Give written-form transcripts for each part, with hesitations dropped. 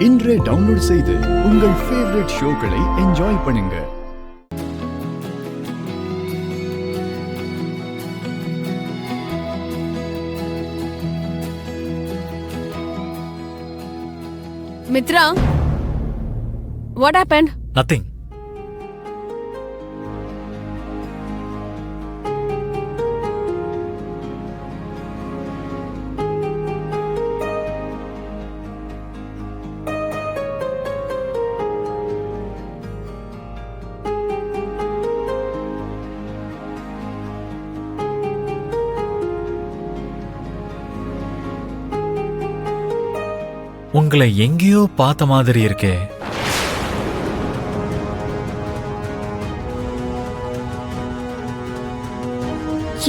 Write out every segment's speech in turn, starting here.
இன்றே டவுன்லோட் செய்து உங்கள் ஃபேவரட் ஷோக்களை என்ஜாய் பண்ணுங்க. Mitra, what happened? Nothing. உங்களை எங்கேயோ பார்த்த மாதிரி இருக்கே.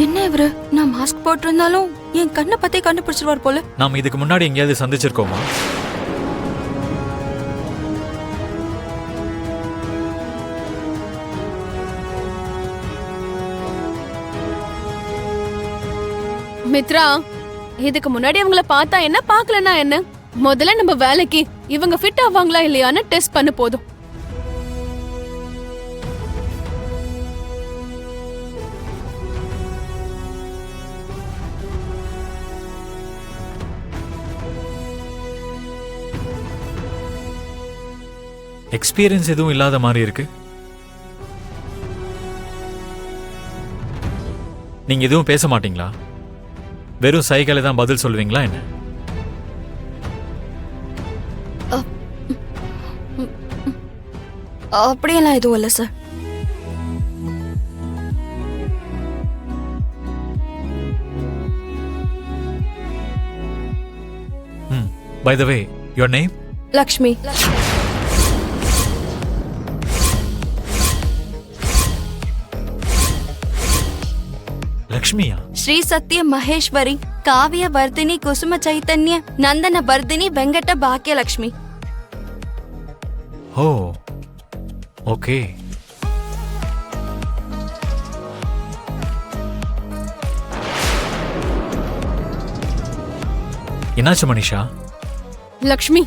என்ன இவரு? நான் மாஸ்க் போட்டிருந்தாலும் என் கண்ணை பத்தி கண்டுபிடிச்சிருவார் போல. நாம இதுக்கு முன்னாடி எங்கேயாவது சந்திச்சிருக்கோமா? மித்ரா, இதுக்கு முன்னாடி அவங்கள பார்த்தா என்ன, பார்க்கலனா என்ன? முதல்ல நம்ம வேலைக்கு இவங்க ஃபிட் ஆவாங்களா இல்லையான்னு டெஸ்ட் பண்ண போதும். எக்ஸ்பீரியன்ஸ் எதுவும் இல்லாத மாதிரி இருக்கு. நீங்க எதுவும் பேச மாட்டீங்களா? வெறும் சைக்கிளை தான் பதில் சொல்வீங்களா என்ன? அப்படியெல்லாம் எதுவும் இல்லை sir. By the way, your name? Lakshmi. லக்ஷ்மியா? ஸ்ரீ சத்ய மகேஸ்வரி காவிய வர்தினி குசும சைத்தன்ய நந்தன வர்தினி வெங்கட பாக்கிய லக்ஷ்மி. ஓ, ஓகே. என்னாச்சு மனிஷா? லக்ஷ்மி,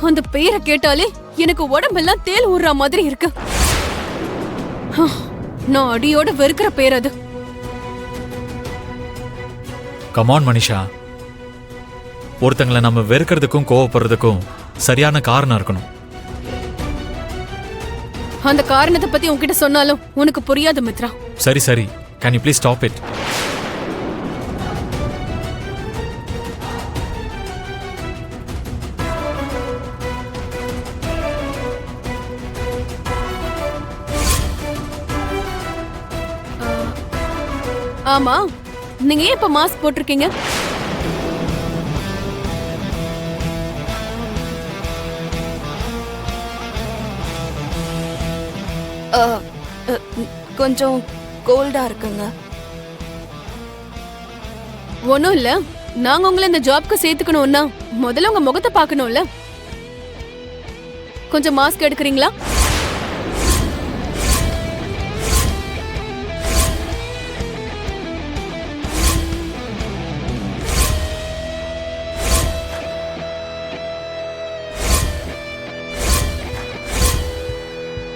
அந்த பேரை கேட்டாலே எனக்கு உடம்பெல்லாம் தேல் ஊறுற மாதிரி இருக்கு. நான் அடியோட வெறுக்கிற பேர் அது. கமான் மனிஷா, ஒருத்தங்களை நம்ம வெறுக்கிறதுக்கும் கோவப்படுறதுக்கும் சரியான காரணம் இருக்கணும். அந்த காரணத்தை பத்தி உன்கிட்ட சொன்னாலும் உனக்கு புரியாது மித்ரா. சரி சரி, can you please stop it? ஆமா, நீங்க ஏன் இப்ப மாஸ்க் போட்டிருக்கீங்க? கொஞ்சம் கோல்டா இருக்குங்க. ஒண்ணும் இல்ல, நாங்க உங்களை இந்த ஜாப்க்கு சேர்த்துக்கணும்னா முதல்ல உங்க முகத்தை பார்க்கணும்ல. கொஞ்சம் மாஸ்க் எடுக்கிறீங்களா?